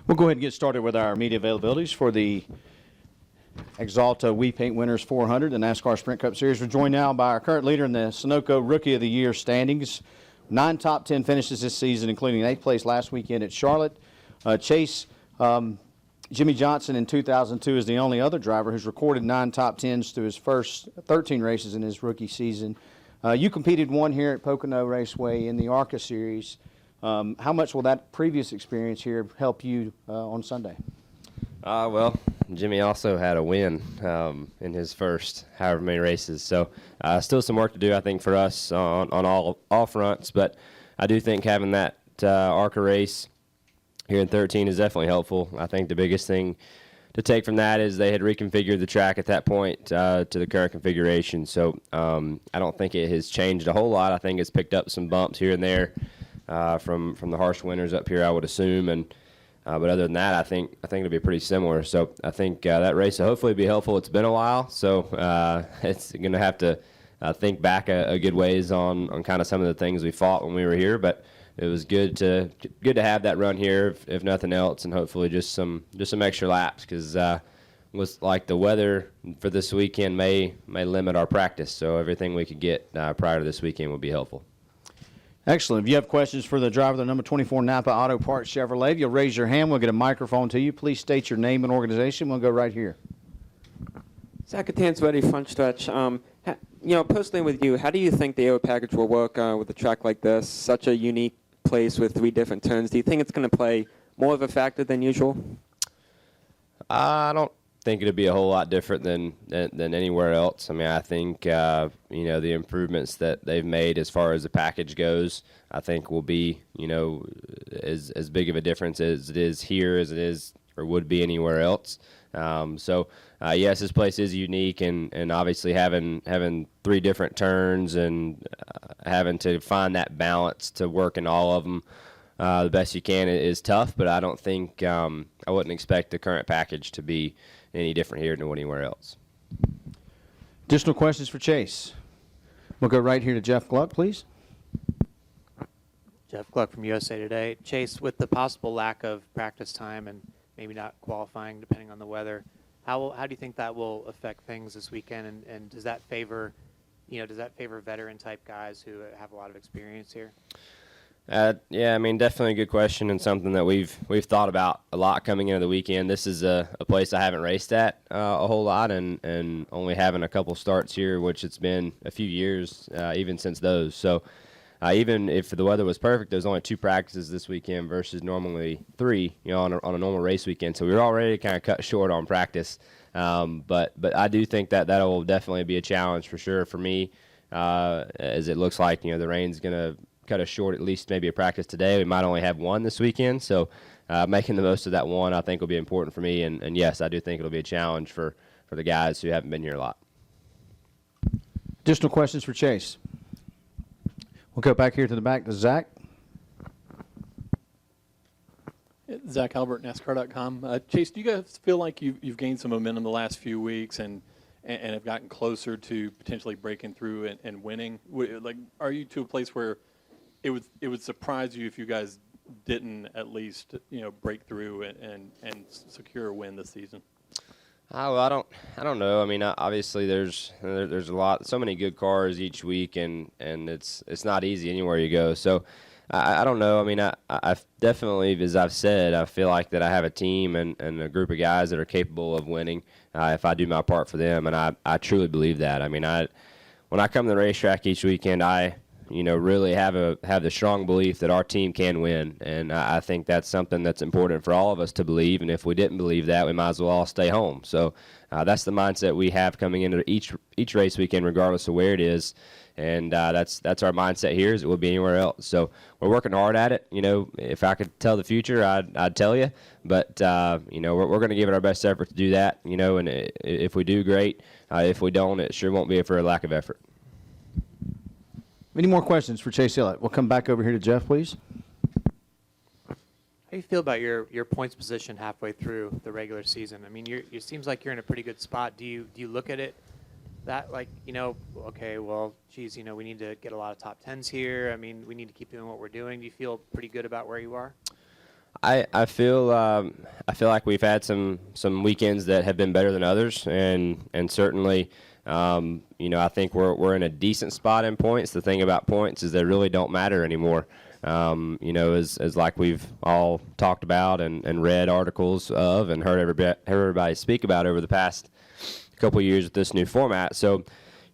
We'll go ahead and get started with our media availabilities for the Exalta We Paint Winners 400, the NASCAR Sprint Cup Series. We're joined now by our current leader in the Sunoco Rookie of the Year standings. 9 top 10 finishes this season, including an 8th place last weekend at Charlotte. Chase, Jimmy Johnson in 2002 is the only other driver who's recorded 9 top 10s through his first 13 races in his rookie season. You competed one here at Pocono Raceway in the ARCA Series. How much will that previous experience here help you on Sunday? Well, Jimmy also had a win in his first however many races. So still some work to do, I think, for us on all fronts. But I do think having that ARCA race here in 13 is definitely helpful. I think the biggest thing to take from that is they had reconfigured the track at that point to the current configuration. So I don't think it has changed a whole lot. I think it's picked up some bumps here and there from the harsh winters up here, I would assume. And but other than that, I think it'll be pretty similar. So I think that race will hopefully be helpful. It's been a while, so it's going to have to think back a good ways on kind of some of the things we fought when we were here. But it was good to have that run here, if nothing else, and hopefully just some extra laps, because was like the weather for this weekend may limit our practice. So everything we could get prior to this weekend would be helpful. Excellent. If you have questions for the driver of the number 24 Napa Auto Parts Chevrolet, if you'll raise your hand, we'll get a microphone to you. Please state your name and organization. We'll go right here. Zach Tanswetti, front stretch. Personally with you, how do you think the aero package will work with a track like this? Such a unique place with 3 different turns. Do you think it's going to play more of a factor than usual? I don't think it'd be a whole lot different than anywhere else. I mean, I think the improvements that they've made as far as the package goes, I think will be as big of a difference as it is here as it is or would be anywhere else. Yes, this place is unique, and obviously having 3 different turns and having to find that balance to work in all of them the best you can is tough. But I don't think I wouldn't expect the current package to be any different here than anywhere else. Additional questions for Chase? We'll go right here to Jeff Gluck, please. Jeff Gluck from USA Today. Chase, with the possible lack of practice time and maybe not qualifying depending on the weather, how do you think that will affect things this weekend? And does that favor veteran type guys who have a lot of experience here? Yeah, I mean, definitely a good question, and something that we've thought about a lot coming into the weekend. This is a place I haven't raced at a whole lot, and only having a couple starts here, which it's been a few years even since those. So even if the weather was perfect, there's only 2 practices this weekend versus normally 3, on a normal race weekend. So we were already kind of cut short on practice. But I do think that will definitely be a challenge for sure for me, as it looks like the rain's going to cut us short, at least maybe a practice today. We might only have 1 this weekend, so making the most of that 1 I think will be important for me, and yes, I do think it'll be a challenge for the guys who haven't been here a lot. Additional questions for Chase? We'll go back here to the back to Zach. Zach Albert, NASCAR.com. Chase, do you guys feel like you've gained some momentum the last few weeks and have gotten closer to potentially breaking through and winning? Like, are you to a place where it would surprise you if you guys didn't at least break through and secure a win this season? Well, I don't know. I mean, obviously there's so many good cars each week, and it's not easy anywhere you go. So I don't know. I mean, I definitely, as I've said, I feel like that I have a team and a group of guys that are capable of winning if I do my part for them, and I truly believe that. I mean, when I come to the racetrack each weekend, I really have the strong belief that our team can win, and I think that's something that's important for all of us to believe. And if we didn't believe that, we might as well all stay home. So that's the mindset we have coming into each race weekend, regardless of where it is. And that's our mindset here, as it would be anywhere else. So we're working hard at it. If I could tell the future, I'd tell you. But we're going to give it our best effort to do that. And if we do, great. If we don't, it sure won't be for a lack of effort. Any more questions for Chase Elliott? We'll come back over here to Jeff, please. How do you feel about your points position halfway through the regular season? I mean, it seems like you're in a pretty good spot. Do you look at it that like, okay, well, geez, we need to get a lot of top 10s here. I mean, we need to keep doing what we're doing. Do you feel pretty good about where you are? I feel like we've had some weekends that have been better than others, and certainly, I think we're in a decent spot in points. The thing about points is they really don't matter anymore. As like we've all talked about and read articles of and heard everybody speak about over the past couple of years with this new format. So,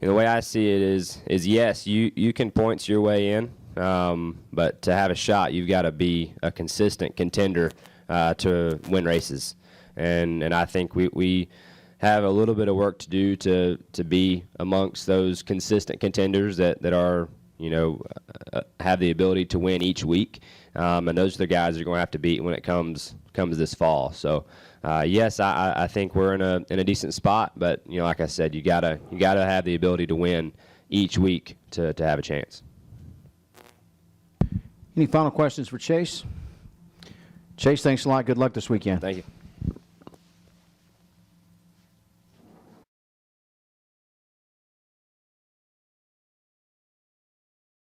the way I see it is yes, you can points your way in. But to have a shot, you've got to be a consistent contender to win races, and I think we have a little bit of work to do to be amongst those consistent contenders that are have the ability to win each week, and those are the guys you're going to have to beat when it comes this fall. So yes, I think we're in a decent spot, but like I said, you gotta have the ability to win each week to have a chance. Any final questions for Chase? Chase, thanks a lot. Good luck this weekend. Thank you.